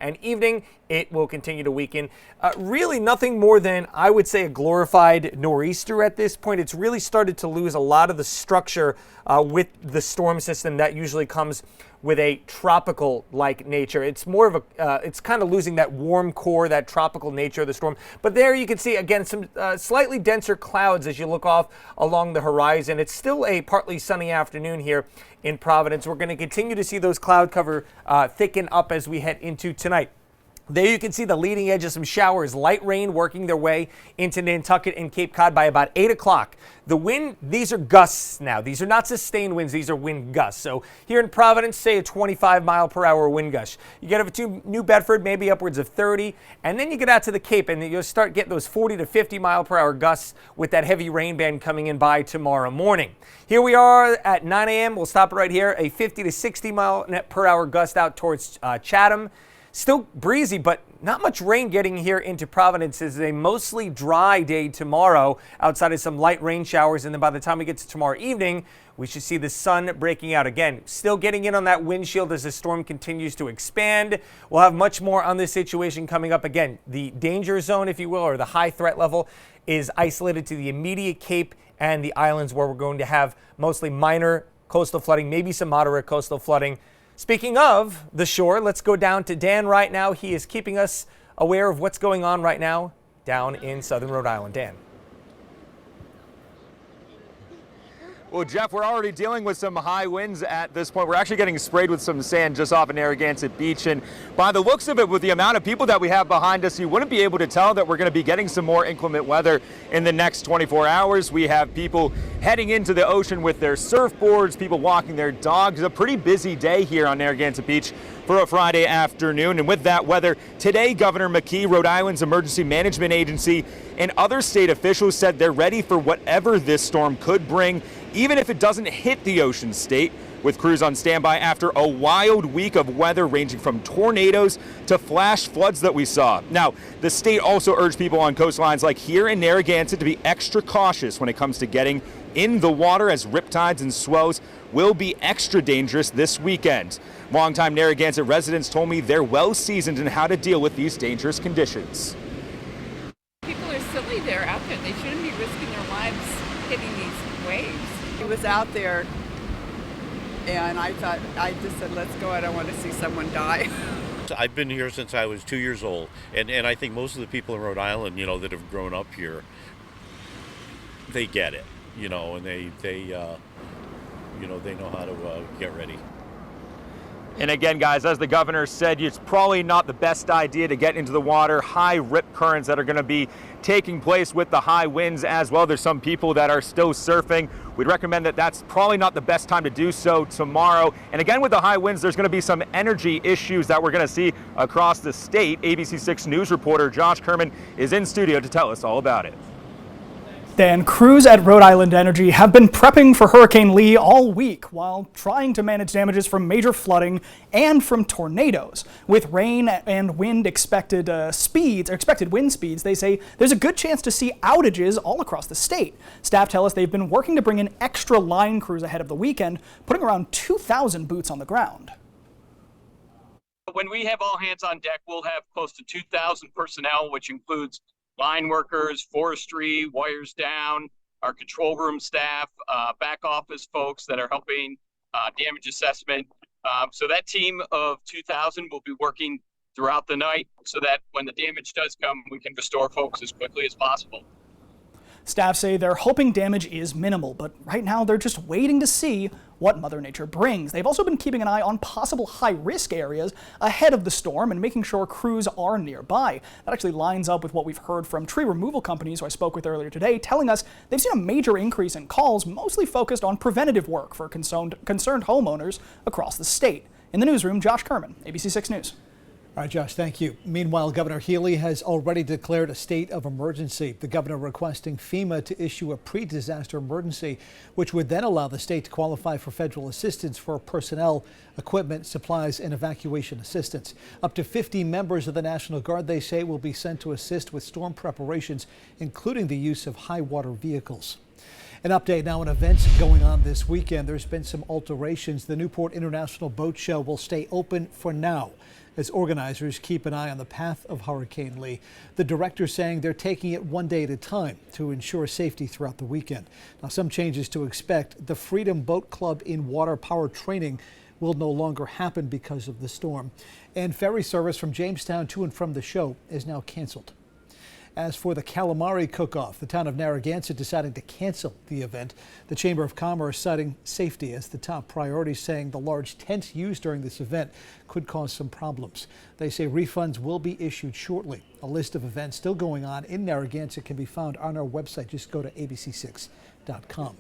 and evening, it will continue to weaken. Really nothing more than, I would say, a glorified nor'easter at this point. It's really started to lose a lot of the structure with the storm system that usually comes with a tropical-like nature. It's more of a, it's kind of losing that warm core, that tropical nature of the storm. But there you can see, again, some slightly denser clouds as you look off along the horizon. It's still a partly sunny afternoon here in Providence. We're going to continue to see those cloud cover thicken up as we head into tonight. There you can see the leading edge of some showers, light rain working their way into Nantucket and Cape Cod by about 8 o'clock. The wind, these are gusts now. These are not sustained winds. These are wind gusts. So here in Providence, say a 25-mile-per-hour wind gust. You get over to New Bedford, maybe upwards of 30. And then you get out to the Cape, and you'll start getting those 40 to 50-mile-per-hour gusts with that heavy rain band coming in by tomorrow morning. Here we are at 9 a.m. We'll stop right here. A 50 to 60-mile-per-hour gust out towards Chatham. Still breezy, but not much rain getting here into Providence. It's a mostly dry day tomorrow outside of some light rain showers. And then by the time we get to tomorrow evening, we should see the sun breaking out again. Still getting in on that windshield as the storm continues to expand. We'll have much more on this situation coming up. Again, the danger zone, if you will, or the high threat level is isolated to the immediate Cape and the islands, where we're going to have mostly minor coastal flooding, maybe some moderate coastal flooding. Speaking of the shore, let's go down to Dan right now. He is keeping us aware of what's going on right now down in southern Rhode Island. Dan. Well, Jeff, we're already dealing with some high winds at this point. We're actually getting sprayed with some sand just off of Narragansett Beach. And by the looks of it, with the amount of people that we have behind us, you wouldn't be able to tell that we're going to be getting some more inclement weather in the next 24 hours. We have people heading into the ocean with their surfboards, people walking their dogs. A pretty busy day here on Narragansett Beach for a Friday afternoon. And with that weather, today, Governor McKee, Rhode Island's emergency management agency, and other state officials said they're ready for whatever this storm could bring, even if it doesn't hit the ocean state, with crews on standby after a wild week of weather ranging from tornadoes to flash floods that we saw. Now, the state also urged people on coastlines like here in Narragansett to be extra cautious when it comes to getting in the water, as riptides and swells will be extra dangerous this weekend. Longtime Narragansett residents told me they're well seasoned in how to deal with these dangerous conditions. People are silly, they're out there. They shouldn't be risking their lives hitting these waves. He was out there, and I just said, let's go. I don't want to see someone die. I've been here since I was 2 years old, and I think most of the people in Rhode Island, that have grown up here, they get it, and they know how to get ready. And again, guys, as the governor said, it's probably not the best idea to get into the water. High rip currents that are going to be taking place with the high winds as well. There's some people that are still surfing. We'd recommend that that's probably not the best time to do so tomorrow. And again, with the high winds, there's going to be some energy issues that we're going to see across the state. ABC6 News reporter Josh Kerman is in studio to tell us all about it. Dan, crews at Rhode Island Energy have been prepping for Hurricane Lee all week while trying to manage damages from major flooding and from tornadoes. With rain and wind expected wind speeds, they say there's a good chance to see outages all across the state. Staff tell us they've been working to bring in extra line crews ahead of the weekend, putting around 2,000 boots on the ground. When we have all hands on deck, we'll have close to 2,000 personnel, which includes line workers, forestry, wires down, our control room staff, back office folks that are helping damage assessment. So that team of 2,000 will be working throughout the night so that when the damage does come, we can restore folks as quickly as possible. Staff say they're hoping damage is minimal, but right now they're just waiting to see what Mother Nature brings. They've also been keeping an eye on possible high-risk areas ahead of the storm and making sure crews are nearby. That actually lines up with what we've heard from tree removal companies who I spoke with earlier today, telling us they've seen a major increase in calls, mostly focused on preventative work for concerned homeowners across the state. In the newsroom, Josh Kerman, ABC6 News. All right, Josh, thank you. Meanwhile, Governor Healy has already declared a state of emergency. The governor requesting FEMA to issue a pre-disaster emergency, which would then allow the state to qualify for federal assistance for personnel, equipment, supplies, and evacuation assistance. Up to 50 members of the National Guard, they say, will be sent to assist with storm preparations, including the use of high water vehicles. An update now on events going on this weekend. There's been some alterations. The Newport International Boat Show will stay open for now. as organizers keep an eye on the path of Hurricane Lee. The director saying they're taking it one day at a time to ensure safety throughout the weekend. Now, some changes to expect. The Freedom Boat Club in water power training will no longer happen because of the storm. And ferry service from Jamestown to and from the show is now canceled. As for the calamari cook-off, the town of Narragansett deciding to cancel the event. The Chamber of Commerce citing safety as the top priority, saying the large tents used during this event could cause some problems. They say refunds will be issued shortly. A list of events still going on in Narragansett can be found on our website. Just go to abc6.com.